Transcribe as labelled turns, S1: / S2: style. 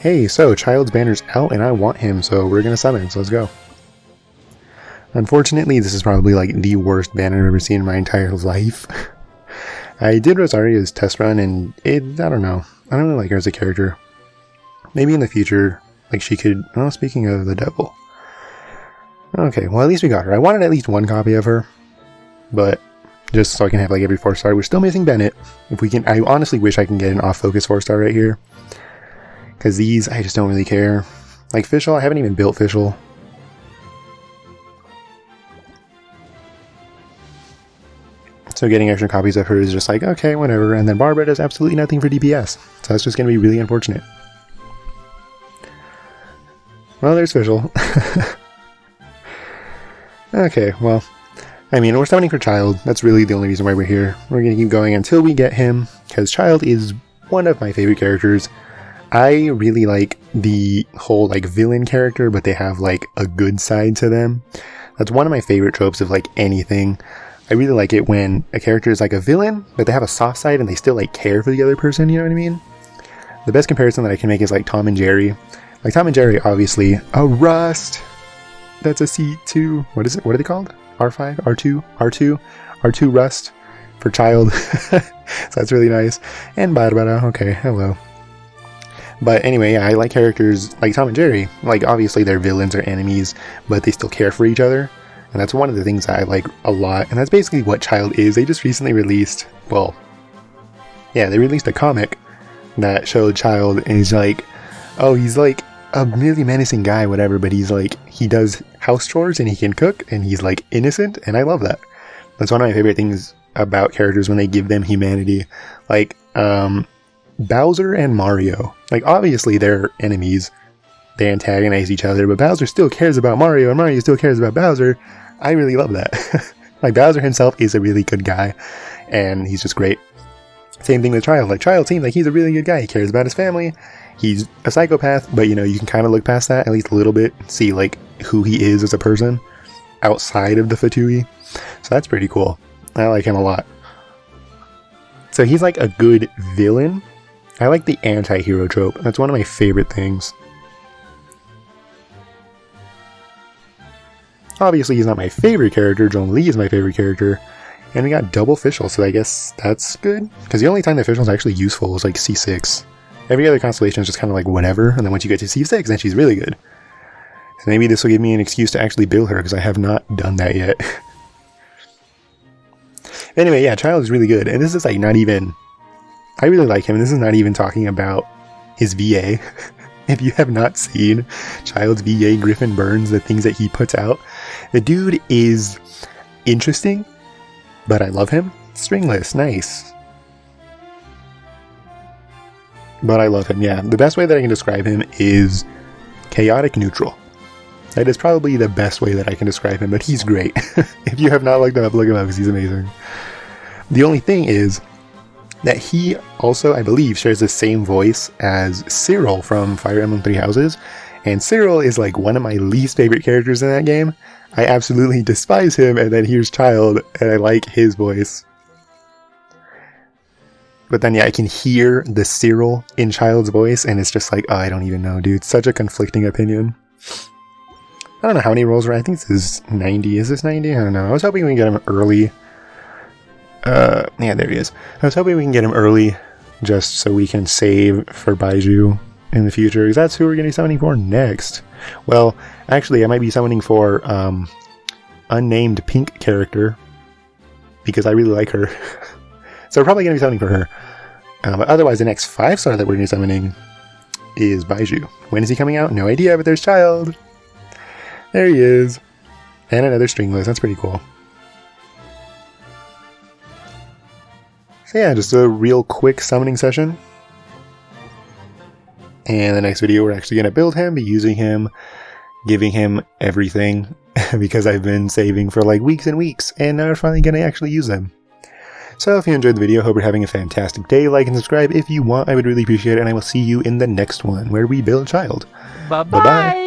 S1: hey, so Childe's banner's out and I want him, so we're gonna summon, so let's go. Unfortunately, this is probably like the worst banner I've ever seen in my entire life. I did Rosaria's test run and I don't know. I don't really like her as a character. Maybe in the future, like she could, oh, speaking of the devil. Okay, well at least we got her. I wanted at least one copy of her, but just so I can have like every 4-star. We're still missing Bennett. If we can, I honestly wish I can get an off-focus 4-star right here. Because these, I just don't really care. Like Fischl, I haven't even built Fischl. So getting extra copies of her is just like, okay, whatever. And then Barbara does absolutely nothing for DPS. So that's just going to be really unfortunate. Well, there's Fischl. Okay, well, I mean, we're summoning for Childe. That's really the only reason why we're here. We're going to keep going until we get him, because Childe is one of my favorite characters. I really like the whole, like, villain character, but they have, like, a good side to them. That's one of my favorite tropes of, like, anything. I really like it when a character is, like, a villain, but they have a soft side and they still, like, care for the other person, you know what I mean? The best comparison that I can make is, like, Tom and Jerry. Like, Tom and Jerry, obviously, a Rust! That's a C2. What is it? What are they called? R5? R2? R2? R2 Rust for Childe. So that's really nice. And Barbara. Okay, hello. But anyway, yeah, I like characters like Tom and Jerry. Like, obviously they're villains or enemies, but they still care for each other. And that's one of the things that I like a lot. And that's basically what Childe is. They just recently released, well, yeah, they released a comic that showed Childe, and he's like, oh, he's like a really menacing guy, whatever, but he's like, he does house chores and he can cook and he's like innocent, and I love that. That's one of my favorite things about characters when they give them humanity. Like Bowser and Mario, like obviously they're enemies, they antagonize each other, but Bowser still cares about Mario and Mario still cares about Bowser. I really love that. Like Bowser himself is a really good guy and he's just great. Same thing with Childe. Like Childe seems like he's a really good guy. He cares about his family. He's a psychopath, but you know, you can kind of look past that at least a little bit, see like who he is as a person outside of the Fatui. So that's pretty cool. I like him a lot. So he's like a good villain. I like the anti-hero trope. That's one of my favorite things. Obviously he's not my favorite character. Zhongli is my favorite character. And we got double Fischl, so I guess that's good. Because the only time that Fischl is actually useful is like C6. Every other constellation is just kind of like whatever, and then once you get to C6, then she's really good. So maybe this will give me an excuse to actually build her, because I have not done that yet. Anyway, yeah, Childe is really good, and this is like not even... I really like him, and this is not even talking about his VA. If you have not seen Childe's VA Griffin Burns, the things that he puts out, the dude is interesting, but I love him. Stringless, nice. But I love him, yeah. The best way that I can describe him is chaotic neutral. That is probably the best way that I can describe him, but he's great. If you have not looked him up, look him up because he's amazing. The only thing is that he also, I believe, shares the same voice as Cyril from Fire Emblem Three Houses. And Cyril is like one of my least favorite characters in that game. I absolutely despise him, and then here's Childe, and I like his voice. But then, yeah, I can hear the Cyril in Childe's voice, and it's just like, oh, I don't even know, dude. Such a conflicting opinion. I don't know how many rolls are. I think this is 90. Is this 90? I don't know. I was hoping we can get him early. Yeah, there he is. I was hoping we can get him early, just so we can save for Baiju in the future, because that's who we're going to be summoning for next. Well, actually, I might be summoning for, unnamed pink character, because I really like her. So we're probably going to be summoning for her. But otherwise, the next 5-star that we're going to be summoning is Baiju. When is he coming out? No idea, but there's Childe. There he is. And another stringless. That's pretty cool. So yeah, just a real quick summoning session. And the next video, we're actually going to build him, be using him, giving him everything, because I've been saving for like weeks and weeks, and now we're finally going to actually use them. So if you enjoyed the video, hope you're having a fantastic day. Like and subscribe if you want. I would really appreciate it, and I will see you in the next one, where we build Childe.
S2: Bye-bye!
S1: Bye-bye!